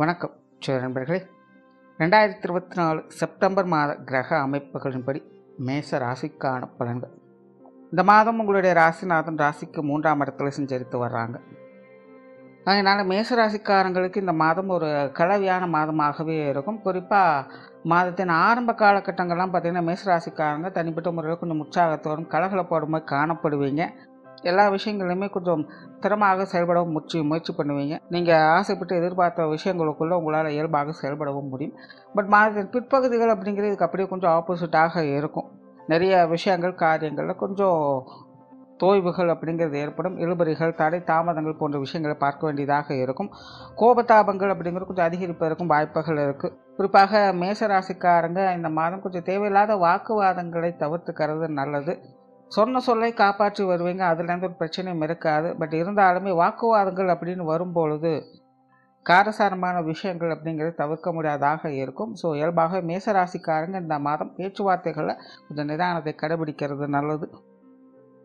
வணக்கம் நண்பர்களே. 2024 செப்டம்பர் மாத கிரக அமைப்புகளின்படி மேச ராசிக்கான பலன்கள். இந்த மாதம் உங்களுடைய ராசிநாதன் ராசிக்கு 3ஆம் இடத்துல சஞ்சரித்து வர்றாங்க. அதனால் மேச ராசிக்காரங்களுக்கு இந்த மாதம் ஒரு கலவையான மாதமாகவே இருக்கும். குறிப்பாக மாதத்தின் ஆரம்ப காலகட்டங்கள்லாம் பார்த்திங்கன்னா மேச ராசிக்காரங்க தனிப்பட்ட முறையில் கொஞ்சம் உற்சாகத்தோடும் கலகலப்போடுமே காணப்படுவீங்க. எல்லா விஷயங்களையுமே கொஞ்சம் திறமாக செயல்படவும் முயற்சி பண்ணுவீங்க. நீங்கள் ஆசைப்பட்டு எதிர்பார்த்த விஷயங்களுக்குள்ளே உங்களால் இயல்பாக செயல்படவும் முடியும். பட் மாதத்தின் பிற்பகுதிகள் அப்படிங்கிறது இதுக்கு அப்படியே கொஞ்சம் ஆப்போசிட்டாக இருக்கும். நிறைய விஷயங்கள் காரியங்களில் கொஞ்சம் தோய்வுகள் அப்படிங்கிறது ஏற்படும். இழுபறிகள், தடை, தாமதங்கள் போன்ற விஷயங்களை பார்க்க வேண்டியதாக இருக்கும். கோபதாபங்கள் அப்படிங்கிறது கொஞ்சம் அதிகரிப்பதற்கும் வாய்ப்புகள் இருக்குது. குறிப்பாக மேசராசிக்காரங்க இந்த மாதம் கொஞ்சம் தேவையில்லாத வாக்குவாதங்களை தவிர்த்துக்கிறது நல்லது. சொன்ன சொல்லை காப்பாற்றி வருவீங்க, அதுலேருந்து ஒரு பிரச்சனையும் இருக்காது. பட் இருந்தாலுமே வாக்குவாதங்கள் அப்படின்னு வரும்பொழுது காரசாரமான விஷயங்கள் அப்படிங்கிறது தவிர்க்க முடியாதாக இருக்கும். ஸோ இயல்பாக மேசராசிக்காரங்க இந்த மாதம் பேச்சுவார்த்தைகளில் கொஞ்சம் நிதானத்தை கடைபிடிக்கிறது நல்லது.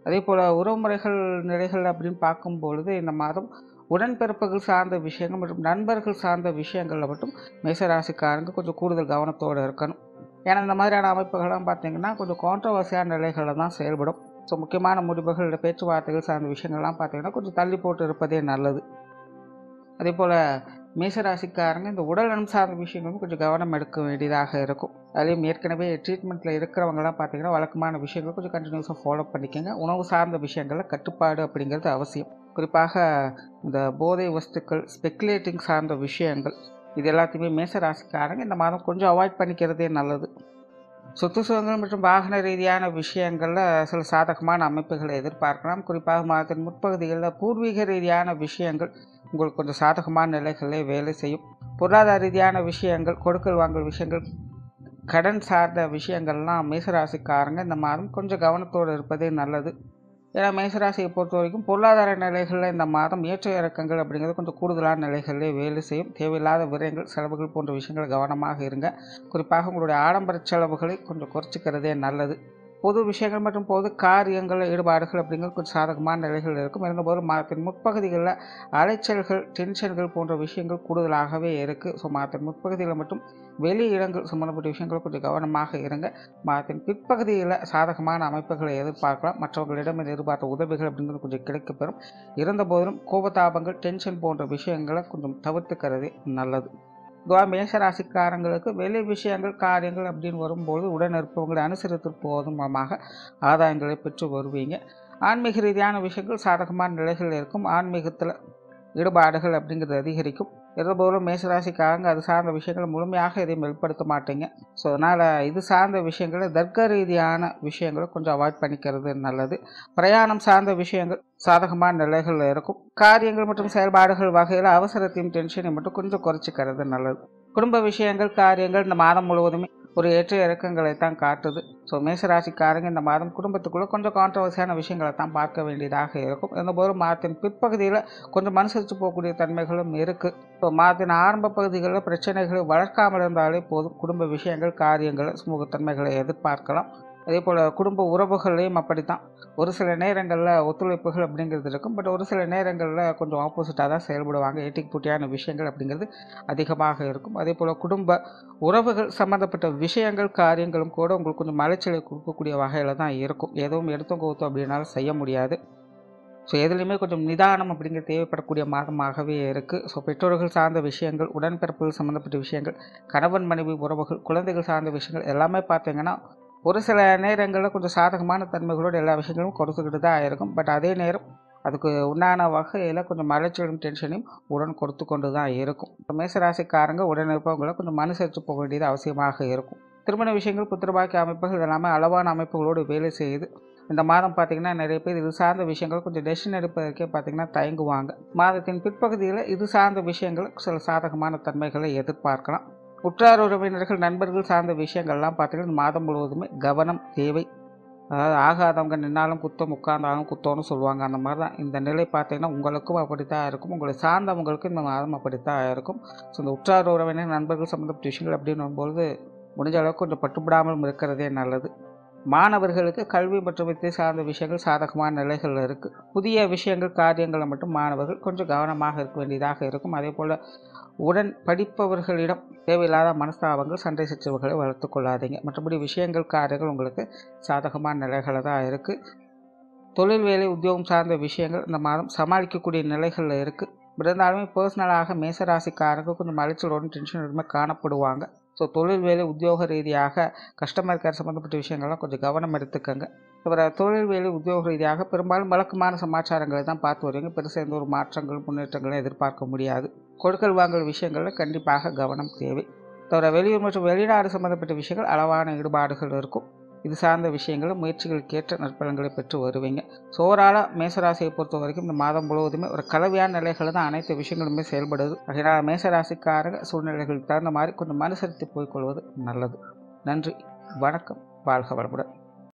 அதே போல் உறவுமுறைகள் நிலைகள் அப்படின்னு பார்க்கும்பொழுது இந்த மாதம் உடன்பிறப்புகள் சார்ந்த விஷயங்கள் மற்றும் நண்பர்கள் சார்ந்த விஷயங்களில் மட்டும் மேசராசிக்காரங்க கொஞ்சம் கூடுதல் கவனத்தோடு இருக்கணும். ஏன்னா இந்த மாதிரியான அமைப்புகள்லாம் பார்த்திங்கன்னா கொஞ்சம் கான்ட்ரவர்சியான நிலைகளில் தான் செயல்படும். ஸோ முக்கியமான முடிவுகள், பேச்சுவார்த்தைகள் சார்ந்த விஷயங்கள்லாம் பார்த்திங்கன்னா கொஞ்சம் தள்ளி போட்டு இருப்பதே நல்லது. அதே போல் மேசராசிக்காரங்க இந்த உடல்நலம் சார்ந்த விஷயங்களும் கொஞ்சம் கவனம் எடுக்க வேண்டியதாக இருக்கும். அதுலேயும் ஏற்கனவே ட்ரீட்மெண்ட்டில் இருக்கிறவங்கலாம் பார்த்திங்கன்னா வழக்கமான விஷயங்கள் கொஞ்சம் கண்டினியூஸாக ஃபாலோ பண்ணிக்கோங்க. உணவு சார்ந்த விஷயங்களில் கட்டுப்பாடு அப்படிங்கிறது அவசியம். குறிப்பாக இந்த போதை வஸ்துக்கள், ஸ்பெக்குலேட்டிங் சார்ந்த விஷயங்கள் இது எல்லாத்தையுமே மேசராசிக்காரங்க இந்த மாதம் கொஞ்சம் அவாய்ட் பண்ணிக்கிறதே நல்லது. சொத்து சுகங்கள் மற்றும் வாகன ரீதியான விஷயங்களில் சில சாதகமான அமைப்புகளை எதிர்பார்க்கலாம். குறிப்பாக மாதத்தின் முற்பகுதிகளில் பூர்வீக ரீதியான விஷயங்கள் உங்களுக்கு கொஞ்சம் சாதகமான நிலைகளே வேலை செய்யும். பொருளாதார ரீதியான விஷயங்கள், கொடுக்கல் வாங்கல் விஷயங்கள், கடன் சார்ந்த விஷயங்கள்லாம் மேசராசிக்காரங்க இந்த மாதம் கொஞ்சம் கவனத்தோடு இருப்பதே நல்லது. ஏன்னா மேசராசியை பொறுத்த வரைக்கும் பொருளாதார நிலைகளில் இந்த மாதம் ஏற்ற இறக்கங்கள் அப்படிங்கிறது கொஞ்சம் கூடுதலான நிலைகளிலே வேலை செய்யும். தேவையில்லாத விரயங்கள், செலவுகள் போன்ற விஷயங்கள் கவனமாக இருங்க. குறிப்பாக உங்களுடைய ஆடம்பர செலவுகளை கொஞ்சம் குறைச்சிக்கிறதே நல்லது. பொது விஷயங்கள் மற்றும் பொது காரியங்கள், ஈடுபாடுகள் அப்படிங்கிறது கொஞ்சம் சாதகமான நிலைகள் இருக்கும். இருந்தபோது மாதத்தின் முற்பகுதிகளில் அலைச்சல்கள், டென்ஷன்கள் போன்ற விஷயங்கள் கூடுதலாகவே இருக்குது. ஸோ மாதத்தின் முற்பகுதியில் மட்டும் வெளி இடங்கள் சம்மந்தப்பட்ட விஷயங்கள் கொஞ்சம் கவனமாக இருங்க. மாதத்தின் பிற்பகுதியில் சாதகமான அமைப்புகளை எதிர்பார்க்கலாம். மற்றவர்களிடம் எதிர்பார்த்த உதவிகள் அப்படிங்கிறது கொஞ்சம் கிடைக்கப்பெறும். இருந்தபோதிலும் கோபதாபங்கள், டென்ஷன் போன்ற விஷயங்களை கொஞ்சம் தவிர்த்துக்கிறதே நல்லது. இதுவாக மேசராசிக்காரங்களுக்கு வெளி விஷயங்கள், காரியங்கள் அப்படின்னு வரும்போது உடன் இருப்பவங்களை அனுசரித்து போவதன் மூலமாக ஆதாயங்களை பெற்று வருவீங்க. ஆன்மீக ரீதியான விஷயங்கள் சாதகமான நிலைகள் இருக்கும். ஆன்மீகத்தில் ஈடுபாடுகள் அப்படிங்கிறது அதிகரிக்கும். இருந்தபோதும் மேசராசிக்காரங்க அது சார்ந்த விஷயங்களை முழுமையாக எதையும் வெளிப்படுத்த மாட்டீங்க. ஸோ அதனால் இது சார்ந்த விஷயங்களை தர்க்க ரீதியான விஷயங்களை கொஞ்சம் அவாய்ட் பண்ணிக்கிறது நல்லது. பிரயாணம் சார்ந்த விஷயங்கள் சாதகமான நிலைகளில் இருக்கும். காரியங்கள் மற்றும் செயல்பாடுகள் வகையில் அவசரத்தையும் டென்ஷனையும் மட்டும் கொஞ்சம் குறைச்சிக்கிறது நல்லது. குடும்ப விஷயங்கள், காரியங்கள் இந்த மாதம் முழுவதுமே ஒரு ஏற்ற இறக்கங்களை தான் காட்டுது. ஸோ மேசராசிக்காரங்க இந்த மாதம் குடும்பத்துக்குள்ளே கொஞ்சம் கான்ட்ரவர்சியான விஷயங்களை தான் பார்க்க வேண்டியதாக இருக்கும். இருந்தபோது மாதத்தின் பிற்பகுதியில் கொஞ்சம் மனுசரித்து போகக்கூடிய தன்மைகளும் இருக்குது. ஸோ மாதத்தின் ஆரம்ப பகுதிகளில் பிரச்சனைகளை வளர்க்காமல் இருந்தாலே போதும். குடும்ப விஷயங்கள், காரியங்கள், சுமூகத்தன்மைகளை எதிர்பார்க்கலாம். அதே போல் குடும்ப உறவுகள்லேயும் அப்படி தான். ஒரு சில நேரங்களில் ஒத்துழைப்புகள் அப்படிங்கிறது இருக்கும். பட் ஒரு சில நேரங்களில் கொஞ்சம் ஆப்போசிட்டாக தான் செயல்படுவாங்க. ஏட்டிக்கு போட்டியான விஷயங்கள் அப்படிங்கிறது அதிகமாக இருக்கும். அதே போல் குடும்ப உறவுகள் சம்மந்தப்பட்ட விஷயங்கள், காரியங்களும் கூட உங்களுக்கு கொஞ்சம் மலைச்சலை கொடுக்கக்கூடிய வகையில் தான் இருக்கும். எதுவும் எடுத்தும் கவுத்தோம் அப்படின்னால செய்ய முடியாது. ஸோ எதுலேயுமே கொஞ்சம் நிதானம் அப்படிங்கிறது தேவைப்படக்கூடிய மாதமாகவே இருக்குது. ஸோ பெற்றோர்கள் சார்ந்த விஷயங்கள், உடன்பிறப்புகள் சம்மந்தப்பட்ட விஷயங்கள், கணவன் மனைவி உறவுகள், குழந்தைகள் சார்ந்த விஷயங்கள் எல்லாமே பார்த்திங்கன்னா ஒரு சில நேரங்களில் கொஞ்சம் சாதகமான தன்மைகளோடு எல்லா விஷயங்களும் கொடுத்துக்கிட்டு தான் இருக்கும். பட் அதே நேரம் அதுக்கு உண்டான வகையில் கொஞ்சம் மலைச்சலும் டென்ஷனையும் உடன் கொடுத்து கொண்டு தான் இருக்கும். இப்போ மேசராசிக்காரங்க உடன் இருப்பவங்களை கொஞ்சம் அனுசரித்து போக வேண்டியது அவசியமாக இருக்கும். திருமண விஷயங்கள், புத்திரபாக்கிய அமைப்புகள் இதெல்லாமே அளவான அமைப்புகளோடு வேலை செய்யுது. இந்த மாதம் பார்த்திங்கன்னா நிறைய பேர் இது சார்ந்த விஷயங்கள் கொஞ்சம் டெசிஷன் எடுப்பதற்கே பார்த்திங்கன்னா தயங்குவாங்க. மாதத்தின் பிற்பகுதியில் இது சார்ந்த விஷயங்கள் சில சாதகமான தன்மைகளை எதிர்பார்க்கலாம். உற்றார் உறவினர்கள், நண்பர்கள் சார்ந்த விஷயங்கள்லாம் பார்த்திங்கன்னா மாதம் முழுவதுமே கவனம் தேவை. அதாவது ஆகாதவங்க நின்னாலும் குத்தம், உட்கார்ந்தாலும் குத்தம்னு சொல்லுவாங்க. அந்த மாதிரி தான் இந்த நிலை பார்த்திங்கன்னா உங்களுக்கும் அப்படித்தான் இருக்கும். உங்களை சார்ந்தவங்களுக்கும் இந்த மாதம் அப்படித்தான் இருக்கும். ஸோ இந்த உற்றார் உறவினர், நண்பர்கள் சம்மந்தப்பட்ட விஷயங்கள் அப்படின்னு வரும்பொழுது முடிஞ்ச அளவுக்கு கொஞ்சம் பட்டுப்படாமல் இருக்கிறதே நல்லது. மாணவர்களுக்கு கல்வி மற்றும் வித்தை சார்ந்த விஷயங்கள் சாதகமான நிலைகள் இருக்குது. புதிய விஷயங்கள் காரியங்களை மட்டும் மாணவர்கள் கொஞ்சம் கவனமாக இருக்க வேண்டியதாக இருக்கும். அதே போல் உடன் படிப்பவர்களிடம் தேவையில்லாத மனஸ்தாபங்கள் சண்டை சச்சரவுகளை வளர்த்து கொள்ளாதீங்க. மற்றபடி விஷயங்கள் காரியங்கள் உங்களுக்கு சாதகமான நிலைகளை தான் இருக்குது. தொழில் வேலை உத்தியோகம் சார்ந்த விஷயங்கள் இந்த மாதம் சமாளிக்கக்கூடிய நிலைகளில் இருக்குது. இருந்தாலுமே பர்சனலாக மேசராசிக்காரங்க கொஞ்சம் அலைச்சலோடும் டென்ஷனுமே காணப்படுவாங்க. ஸோ தொழில் வேலை உத்தியோக ரீதியாக கஸ்டமர் கேர் சம்மந்தப்பட்ட விஷயங்கள்லாம் கொஞ்சம் கவனம் எடுத்துக்கங்க. இவரை தொழில் வேலை உத்தியோக ரீதியாக பெரும்பாலும் வழக்கமான சமாச்சாரங்களை தான் பார்த்து வருவீங்க. பெருசாக எந்த ஒரு மாற்றங்கள் முன்னேற்றங்களும் எதிர்பார்க்க முடியாது. கொடுக்கல் வாங்கல் விஷயங்களில் கண்டிப்பாக கவனம் தேவை. தவிர வெளியூர் மற்றும் வெளிநாடு சம்மந்தப்பட்ட விஷயங்கள் அளவான ஈடுபாடுகள் இருக்கும். இது சார்ந்த விஷயங்களும் முயற்சிகளுக்கேற்ற நற்பலன்களை பெற்று வருவீங்க. ஸோ ஓவராலாக மேசராசியை பொறுத்த வரைக்கும் இந்த மாதம் முழுவதுமே ஒரு கலவையான நிலைகள் தான் அனைத்து விஷயங்களுமே செயல்படுது. அதனால் மேசராசிக்காரங்க சூழ்நிலைகளுக்கு தகுந்த மாதிரி கொஞ்சம் அனுசரித்து போய்கொள்வது நல்லது. நன்றி, வணக்கம், வாழ்க வளமுடன்.